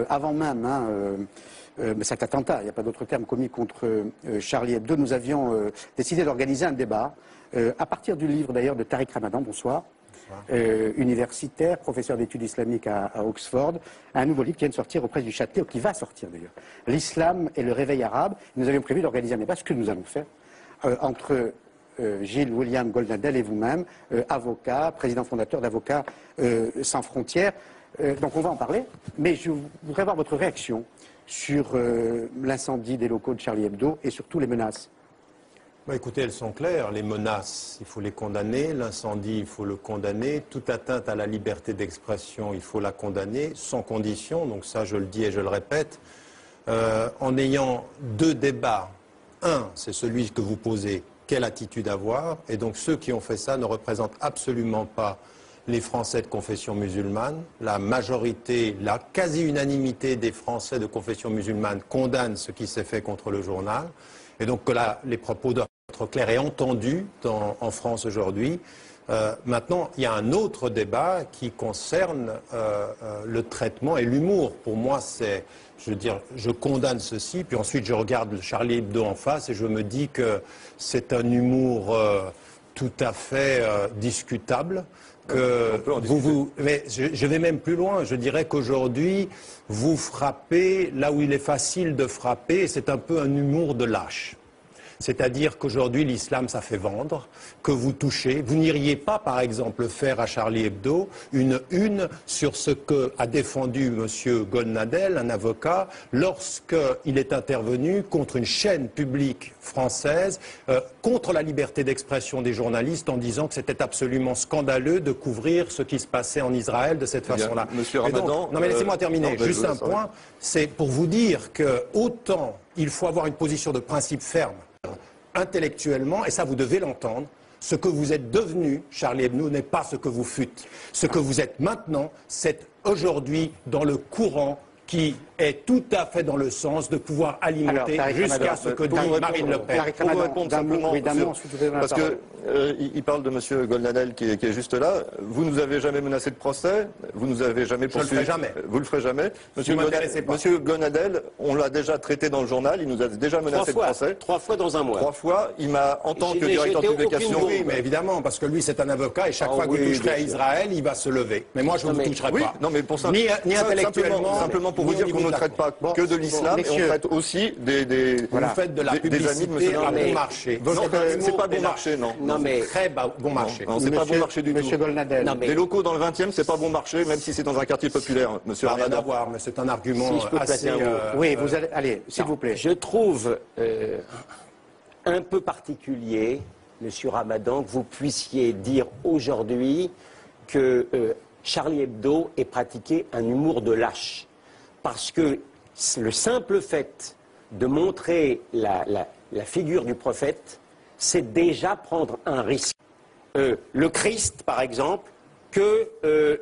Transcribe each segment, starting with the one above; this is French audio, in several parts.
Avant même cet attentat, il n'y a pas d'autre terme, commis contre Charlie Hebdo, nous avions décidé d'organiser un débat à partir du livre d'ailleurs de Tariq Ramadan, bonsoir, universitaire, professeur d'études islamiques à Oxford, un nouveau livre qui vient de sortir aux presses du Châtelet, ou qui va sortir d'ailleurs, L'islam et le réveil arabe. Nous avions prévu d'organiser un débat, ce que nous allons faire, entre Gilles William Goldnadel et vous-même, avocat, président fondateur d'Avocats sans frontières. Donc on va en parler, mais je voudrais avoir votre réaction sur l'incendie des locaux de Charlie Hebdo et surtout les menaces. Bah écoutez, elles sont claires. Les menaces, il faut les condamner. L'incendie, il faut le condamner. Toute atteinte à la liberté d'expression, il faut la condamner, sans condition. Donc ça, je le dis et je le répète. En ayant deux débats. Un, c'est celui que vous posez, quelle attitude avoir. Et donc ceux qui ont fait ça ne représentent absolument pas les Français de confession musulmane. La majorité, la quasi-unanimité des Français de confession musulmane condamnent ce qui s'est fait contre le journal. Et donc que là, les propos doivent être clairs et entendus en France aujourd'hui. Maintenant, il y a un autre débat qui concerne le traitement et l'humour. Pour moi, c'est, je veux dire, je condamne ceci, puis ensuite je regarde Charlie Hebdo en face et je me dis que c'est un humour tout à fait discutable. Mais je vais même plus loin. Je dirais qu'aujourd'hui, vous frappez là où il est facile de frapper. C'est un peu un humour de lâche. C'est-à-dire qu'aujourd'hui, l'islam, ça fait vendre, que vous touchez. Vous n'iriez pas, par exemple, faire à Charlie Hebdo une sur ce qu'a défendu M. Goldnadel, un avocat, lorsqu'il est intervenu contre une chaîne publique française, contre la liberté d'expression des journalistes, en disant que c'était absolument scandaleux de couvrir ce qui se passait en Israël de cette façon-là. Monsieur Ramadan, non mais laissez-moi terminer. Juste un point, c'est pour vous dire que autant il faut avoir une position de principe ferme, intellectuellement, et ça vous devez l'entendre, ce que vous êtes devenu, Charlie Hebdo, n'est pas ce que vous fûtes. Ce que vous êtes maintenant, c'est aujourd'hui dans le courant qui est tout à fait dans le sens de pouvoir alimenter jusqu'à ce que dit Marine Le Pen. Pour vous répondre simplement, parce qu'il parle de M. Goldnadel qui est juste là. Vous nous avez jamais menacé de procès, vous nous avez jamais poursuivi. Je le ferai jamais. Vous le ferez jamais. Monsieur Goldnadel, on l'a déjà traité dans le journal, il nous a déjà menacé de procès. 3 fois dans un mois. 3 fois, il m'a, en tant que directeur de publication... Oui, mais évidemment, parce que lui c'est un avocat et chaque fois que vous toucherez à Israël, il va se lever. Mais moi je ne vous toucherai pas. Non, mais pour ça, ni intellectuellement, simplement pour vous dire qu'on ne traite pas que de l'islam, et on traite aussi des vous faites de la publicité à bon marché. C'est pas bon marché, non. Non, mais très bon marché. Non, c'est pas bon marché du tout. Monsieur Goldnadel. Les locaux dans le 20e, c'est pas bon marché, même si c'est dans un quartier populaire, monsieur Rien à Ramadan. voir, mais c'est un argument assez... Oui, vous allez... Allez, s'il vous plaît. Je trouve un peu particulier, monsieur Ramadan, que vous puissiez dire aujourd'hui que Charlie Hebdo ait pratiqué un humour de lâche. Parce que le simple fait de montrer la figure du prophète, c'est déjà prendre un risque. Le Christ, par exemple, que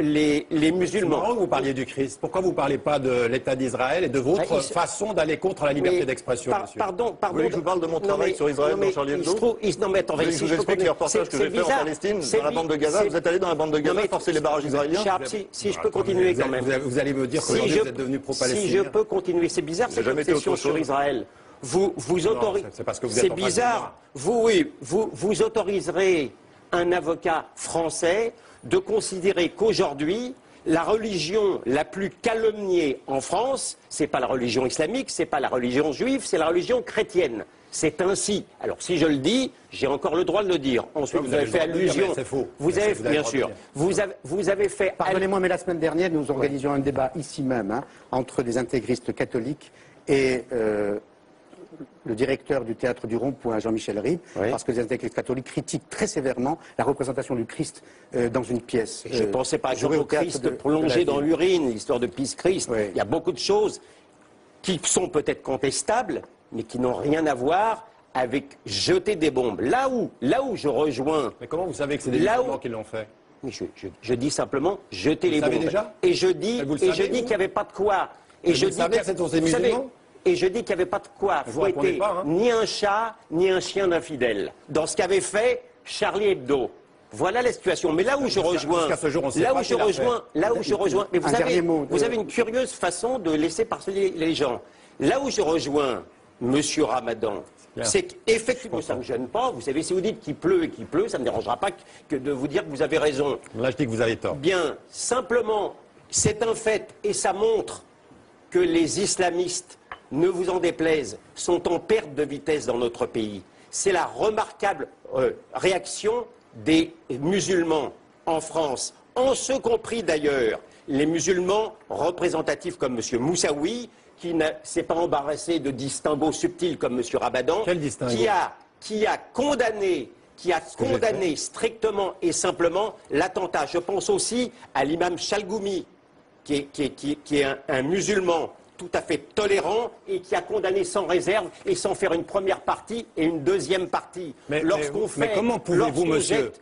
les musulmans... C'est marrant que vous parliez du Christ. Pourquoi vous ne parlez pas de l'État d'Israël et de votre façon d'aller contre la liberté d'expression, monsieur? Pardon. Vous voulez que je vous parle de mon travail sur Israël dans Charlie Hebdo? Non, mais attendez, je vous explique les reportages que j'ai fait en Palestine, dans la bande de Gaza. Vous êtes allé dans la bande de Gaza forcer les barrages israéliens? Si je peux continuer quand même. Vous allez me dire qu'aujourd'hui vous êtes devenu pro-palestinien. Si je peux continuer, c'est bizarre cette obsession sur Israël. Vous autorisez... C'est parce que vous êtes en face de moi. C'est bizarre. Vous autoriserez un avocat français de considérer qu'aujourd'hui, la religion la plus calomniée en France, c'est pas la religion islamique, c'est pas la religion juive, c'est la religion chrétienne. C'est ainsi. Alors si je le dis, j'ai encore le droit de le dire. Ensuite, vous avez fait allusion. C'est faux. Vous avez, bien sûr. Vous avez fait. Pardonnez-moi, mais la semaine dernière, nous organisions un débat ici même entre des intégristes catholiques et le directeur du théâtre du Rond-Point, Jean-Michel Ribes, parce que les intégristes catholiques critiquent très sévèrement la représentation du Christ dans une pièce. Je pensais par exemple au Christ plongé dans l'urine, l'histoire de Pisse-Christ. Il y a beaucoup de choses qui sont peut-être contestables, mais qui n'ont rien à voir avec jeter des bombes. Là où je rejoins... Mais comment vous savez que c'est des musulmans qui l'ont fait? Mais je dis simplement jeter les bombes. Vous le savez déjà? Et je dis qu'il n'y avait pas de quoi. Et je dis que c'est ces musulmans? Et je dis qu'il n'y avait pas de quoi fouetter ni un chat, ni un chien d'infidèle. Dans ce qu'avait fait Charlie Hebdo. Voilà la situation. Mais là où je rejoins, mais vous avez une curieuse façon de laisser parler les gens. Là où je rejoins Monsieur Ramadan, c'est qu'effectivement, ça ne me gêne pas. Vous savez, si vous dites qu'il pleut et qu'il pleut, ça ne me dérangera pas que de vous dire que vous avez raison. Là, je dis que vous avez tort. Bien, simplement, c'est un fait et ça montre que les islamistes, ne vous en déplaise, sont en perte de vitesse dans notre pays. C'est la remarquable réaction des musulmans en France, en ce compris d'ailleurs les musulmans représentatifs comme M. Moussaoui, qui ne s'est pas embarrassé de distinguos subtils comme M. Ramadan, qui a condamné strictement et simplement l'attentat. Je pense aussi à l'imam Chalgoumi, qui est un musulman tout à fait tolérant et qui a condamné sans réserve et sans faire une première partie et une deuxième partie. Mais comment pouvez-vous, monsieur,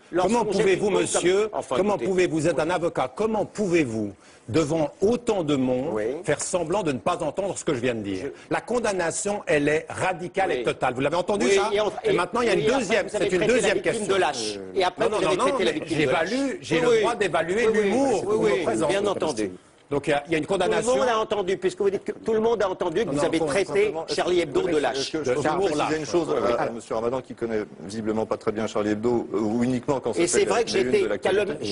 vous êtes un avocat, comment pouvez-vous, devant autant de monde, faire semblant de ne pas entendre ce que je viens de dire? La condamnation, elle est radicale et totale. Vous l'avez entendu, ça? Et maintenant, il y a une deuxième, c'est une deuxième question. De lâche. Et après, vous avez traité la victime de lâche. J'ai le droit d'évaluer l'humour que vous me présentez. Bien entendu. Donc il y a une condamnation. Tout le monde a entendu, puisque vous dites que tout le monde a entendu que vous avez traité Charlie Hebdo de lâche. Je peux préciser une chose à M. Ramadan qui connaît visiblement pas très bien Charlie Hebdo, ou uniquement quand et c'est vrai que j'ai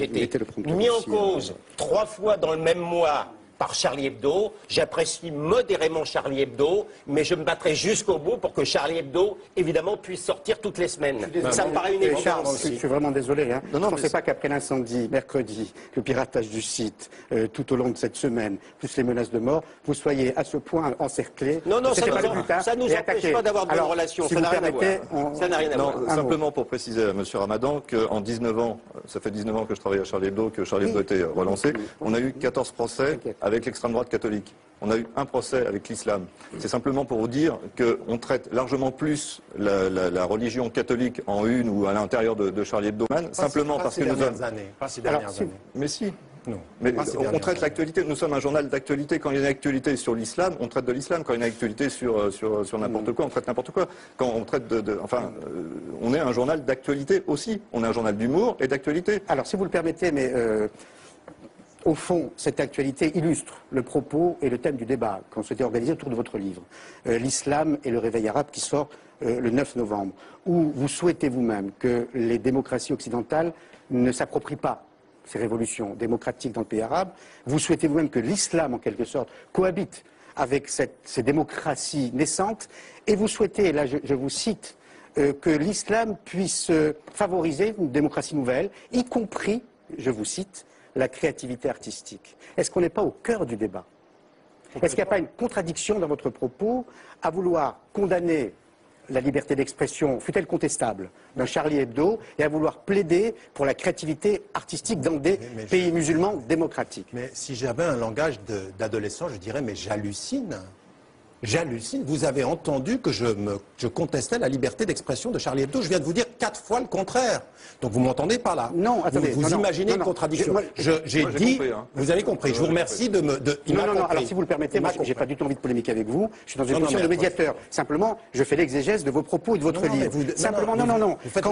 été mis en cause 3 fois dans le même mois par Charlie Hebdo. J'apprécie modérément Charlie Hebdo, mais je me battrai jusqu'au bout pour que Charlie Hebdo, évidemment, puisse sortir toutes les semaines. Ça me paraît une évidence. Je suis vraiment désolé. Hein. Je ne pensais pas qu'après l'incendie, mercredi, le piratage du site, tout au long de cette semaine, plus les menaces de mort, vous soyez à ce point encerclés. Non, ça ne nous empêche pas d'avoir de bonnes relations. Ça n'a rien à voir. Ça n'a rien à voir. Simplement pour préciser à M. Ramadan qu'en 19 ans, ça fait 19 ans que je travaille à Charlie Hebdo, que Charlie Hebdo a été relancé, on a eu 14 procès avec l'extrême droite catholique. On a eu un procès avec l'islam. C'est simplement pour vous dire qu'on traite largement plus la religion catholique en une ou à l'intérieur de Charlie Hebdo, simplement parce que nous sommes... Pas ces dernières années. Mais si. Non. Mais on traite l'actualité. Nous sommes un journal d'actualité. Quand il y a une actualité sur l'islam, on traite de l'islam. Quand il y a une actualité sur n'importe quoi, on traite n'importe quoi. Quand on traite on est un journal d'actualité aussi. On est un journal d'humour et d'actualité. Alors, si vous le permettez, mais... Au fond, cette actualité illustre le propos et le thème du débat qu'on souhaitait organiser autour de votre livre, l'islam et le réveil arabe, qui sort le 9 novembre, où vous souhaitez vous-même que les démocraties occidentales ne s'approprient pas ces révolutions démocratiques dans le pays arabe. Vous souhaitez vous-même que l'islam, en quelque sorte, cohabite avec ces démocraties naissantes. Et vous souhaitez, là je vous cite, que l'islam puisse favoriser une démocratie nouvelle, y compris, je vous cite, la créativité artistique. Est-ce qu'on n'est pas au cœur du débat? Est-ce qu'il n'y a pas une contradiction dans votre propos à vouloir condamner la liberté d'expression, fût-elle contestable, d'un Charlie Hebdo, et à vouloir plaider pour la créativité artistique dans des pays musulmans démocratiques? Mais si j'avais un langage d'adolescent, je dirais, mais j'hallucine. J'hallucine. Vous avez entendu que je contestais la liberté d'expression de Charlie Hebdo. Je viens de vous dire 4 fois le contraire. Donc vous m'entendez pas là. Non, attendez. Vous imaginez une contradiction. J'ai dit, compris, hein. Vous avez compris. Je vous remercie de me... Non, alors si vous le permettez, moi j'ai pas du tout envie de polémiquer avec vous. Je suis dans une position de médiateur. Simplement, je fais l'exégèse de vos propos et de votre livre. Simplement, non. Vous faites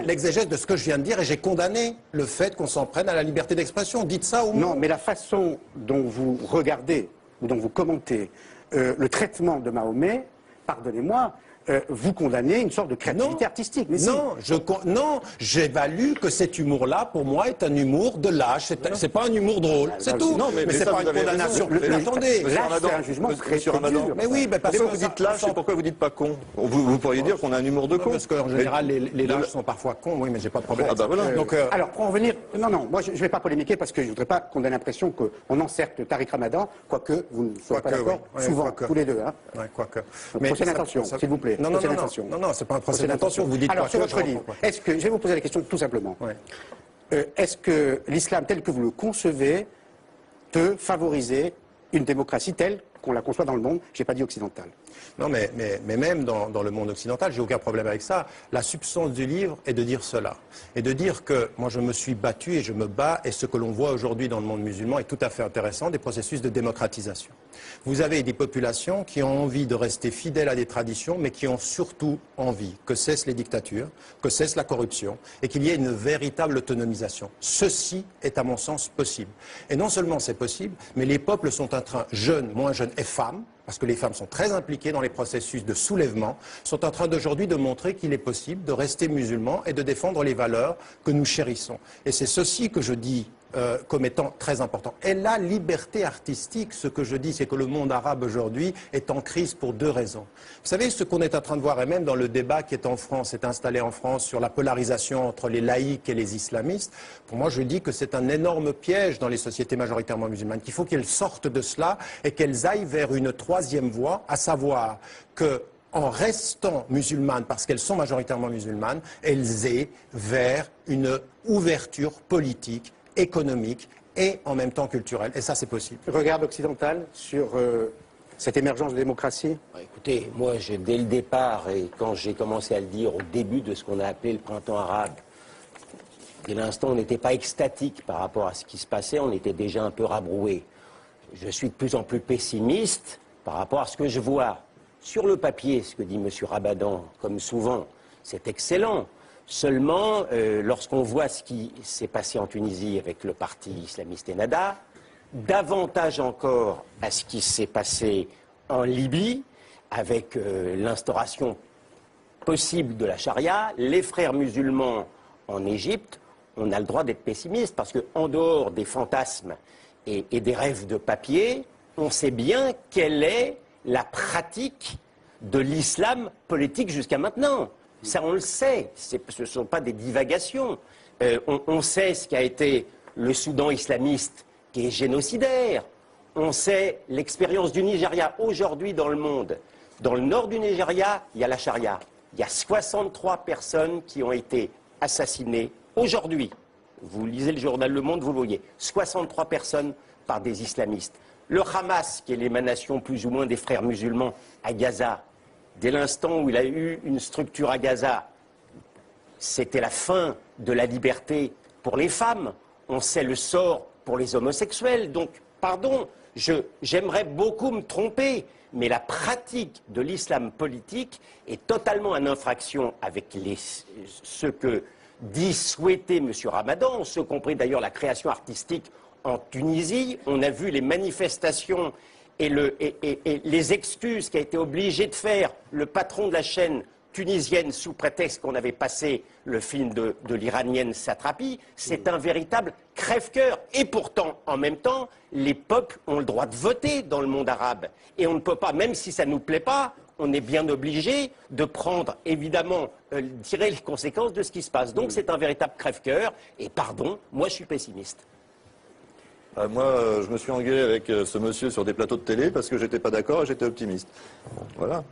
l'exégèse de ce que je viens de dire et j'ai condamné le fait qu'on s'en prenne à la liberté d'expression. Dites ça au moins. Non, mais la façon dont vous regardez ou dont vous commentez le traitement de Mahomet, pardonnez-moi, vous condamnez une sorte de créativité artistique. Mais non, j'évalue que cet humour-là, pour moi, est un humour de lâche. C'est pas un humour drôle, c'est tout. Non, mais c'est pas une condamnation. Attendez, lâche, c'est un jugement très dur. Mais oui, parce que vous dites lâche, et pourquoi vous dites pas con? Vous pourriez dire qu'on a un humour de con. Parce qu'en général, les lâches sont parfois cons, oui, mais j'ai pas de problème. Donc, alors, pour en venir... Non, moi, je ne vais pas polémiquer parce que je ne voudrais pas qu'on ait l'impression qu'on encercle Tariq Ramadan, quoique vous ne soyez pas d'accord, souvent, tous les deux. Quoique. Prochaine attention, s'il vous plaît. Non, c'est pas un procès d'intention. Vous dites alors, sur votre livre, je vais vous poser la question tout simplement. Est-ce que l'islam tel que vous le concevez peut favoriser une démocratie telle qu'on la conçoit dans le monde, je n'ai pas dit occidentale. Non, mais même dans le monde occidental, j'ai aucun problème avec ça. La substance du livre est de dire cela. Et de dire que moi je me suis battu et je me bats, et ce que l'on voit aujourd'hui dans le monde musulman est tout à fait intéressant, des processus de démocratisation. Vous avez des populations qui ont envie de rester fidèles à des traditions, mais qui ont surtout envie que cessent les dictatures, que cesse la corruption, et qu'il y ait une véritable autonomisation. Ceci est à mon sens possible. Et non seulement c'est possible, mais les peuples sont en train, jeunes, moins jeunes et femmes, parce que les femmes sont très impliquées dans les processus de soulèvement, sont en train d'aujourd'hui de montrer qu'il est possible de rester musulman et de défendre les valeurs que nous chérissons. Et c'est ceci que je dis comme étant très important. Et la liberté artistique, ce que je dis, c'est que le monde arabe aujourd'hui est en crise pour deux raisons. Vous savez, ce qu'on est en train de voir, et même dans le débat qui est en France, est installé en France sur la polarisation entre les laïcs et les islamistes, pour moi, je dis que c'est un énorme piège dans les sociétés majoritairement musulmanes, qu'il faut qu'elles sortent de cela et qu'elles aillent vers une troisième voie, à savoir que en restant musulmanes, parce qu'elles sont majoritairement musulmanes, elles aient vers une ouverture politique, économique et en même temps culturelle. Et ça, c'est possible. Regard occidental sur cette émergence de démocratie? Écoutez, moi, dès le départ, et quand j'ai commencé à le dire au début de ce qu'on a appelé le printemps arabe, dès l'instant, on n'était pas extatique par rapport à ce qui se passait, on était déjà un peu rabroué. Je suis de plus en plus pessimiste par rapport à ce que je vois. Sur le papier, ce que dit M. Ramadan, comme souvent, c'est excellent. Seulement, lorsqu'on voit ce qui s'est passé en Tunisie avec le parti islamiste Ennahda, davantage encore à ce qui s'est passé en Libye, avec l'instauration possible de la charia, les frères musulmans en Égypte, on a le droit d'être pessimiste, parce qu'en dehors des fantasmes et des rêves de papier, on sait bien quelle est la pratique de l'islam politique jusqu'à maintenant. Ça, on le sait. Ce ne sont pas des divagations. On sait ce qu'a été le Soudan islamiste, qui est génocidaire. On sait l'expérience du Nigeria aujourd'hui dans le monde. Dans le nord du Nigeria, il y a la charia. Il y a 63 personnes qui ont été assassinées aujourd'hui. Vous lisez le journal Le Monde, vous le voyez. 63 personnes par des islamistes. Le Hamas, qui est l'émanation plus ou moins des frères musulmans à Gaza, dès l'instant où il a eu une structure à Gaza, c'était la fin de la liberté pour les femmes. On sait le sort pour les homosexuels. Donc, pardon, j'aimerais beaucoup me tromper, mais la pratique de l'islam politique est totalement en infraction avec ce que dit souhaiter M. Ramadan, ce compris d'ailleurs la création artistique en Tunisie. On a vu les manifestations et les excuses qu'a été obligé de faire le patron de la chaîne tunisienne sous prétexte qu'on avait passé le film de l'iranienne Satrapi. C'est un véritable crève-cœur. Et pourtant, en même temps, les peuples ont le droit de voter dans le monde arabe. Et on ne peut pas, même si ça ne nous plaît pas, on est bien obligé de prendre, évidemment, tirer les conséquences de ce qui se passe. Donc c'est un véritable crève-cœur. Et pardon, moi je suis pessimiste. Moi, je me suis engueulé avec ce monsieur sur des plateaux de télé parce que j'étais pas d'accord et j'étais optimiste. Bon, voilà.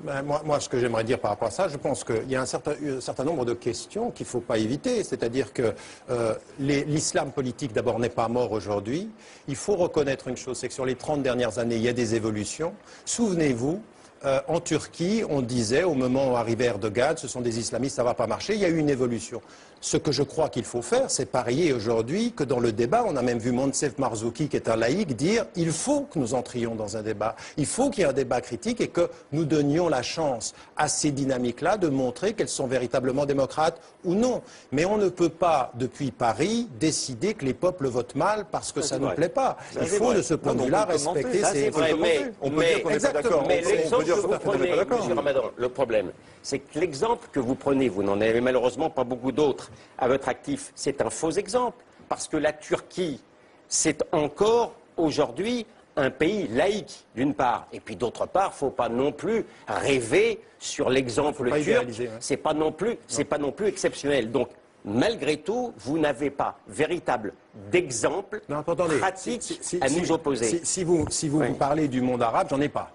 Ben, moi, ce que j'aimerais dire par rapport à ça, je pense qu'il y a un certain nombre de questions qu'il ne faut pas éviter. C'est-à-dire que l'islam politique, d'abord, n'est pas mort aujourd'hui. Il faut reconnaître une chose, c'est que sur les 30 dernières années, il y a des évolutions. Souvenez-vous, en Turquie, on disait, au moment où arrivait Erdogan, ce sont des islamistes, ça ne va pas marcher. Il y a eu une évolution. Ce que je crois qu'il faut faire, c'est parier aujourd'hui que dans le débat, on a même vu Moncef Marzouki, qui est un laïc, dire il faut que nous entrions dans un débat. Il faut qu'il y ait un débat critique et que nous donnions la chance à ces dynamiques-là de montrer qu'elles sont véritablement démocrates ou non. Mais on ne peut pas, depuis Paris, décider que les peuples votent mal parce que ça ne nous plaît pas. Il faut, de ce point de vue-là, respecter ces... On peut dire qu'on n'est pas d'accord. Mais l'exemple que vous prenez, M. Ramadan, le problème, c'est que l'exemple que vous prenez, vous n'en avez malheureusement pas beaucoup d'autres à votre actif, c'est un faux exemple. Parce que la Turquie, c'est encore aujourd'hui un pays laïque, d'une part. Et puis d'autre part, il ne faut pas non plus rêver sur l'exemple turc. C'est pas non plus exceptionnel. Donc, malgré tout, vous n'avez pas véritable d'exemple pratique à nous opposer. Si vous parlez du monde arabe, j'en ai pas.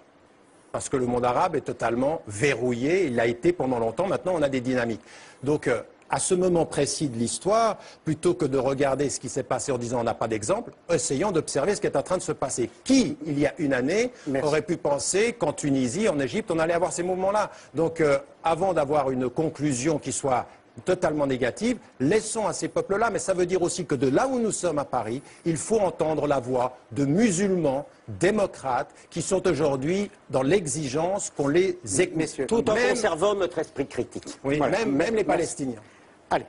Parce que le monde arabe est totalement verrouillé, il l'a été pendant longtemps, maintenant on a des dynamiques. Donc à ce moment précis de l'histoire, plutôt que de regarder ce qui s'est passé en disant on n'a pas d'exemple, essayons d'observer ce qui est en train de se passer. Qui, il y a une année, aurait pu penser qu'en Tunisie, en Égypte, on allait avoir ces mouvements-là? Donc, avant d'avoir une conclusion qui soit totalement négative, laissons à ces peuples-là. Mais ça veut dire aussi que de là où nous sommes à Paris, il faut entendre la voix de musulmans démocrates qui sont aujourd'hui dans l'exigence qu'on les écoute. Tout en conservant notre esprit critique. Oui, voilà. même les Palestiniens. Allez,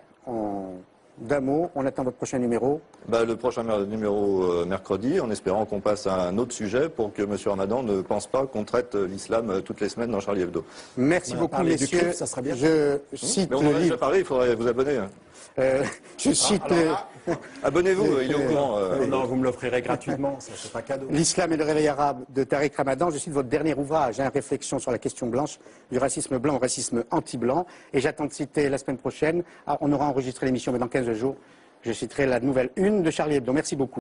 d'un mot, on attend votre prochain numéro. Le prochain numéro mercredi, en espérant qu'on passe à un autre sujet pour que M. Ramadan ne pense pas qu'on traite l'islam toutes les semaines dans Charlie Hebdo. Merci beaucoup, messieurs. Clip, ça serait bien. Je cite Mais on en a déjà parlé, il faudrait vous abonner. Je cite... Abonnez-vous, il est au courant. Non, vous me l'offrirez gratuitement, c'est un cadeau. L'islam et le réveil arabe de Tariq Ramadan. Je cite votre dernier ouvrage, Réflexion sur la question blanche, du racisme blanc au racisme anti-blanc. Et j'attends de citer la semaine prochaine. On aura enregistré l'émission, mais dans 15 jours, je citerai la nouvelle une de Charlie Hebdo. Merci beaucoup.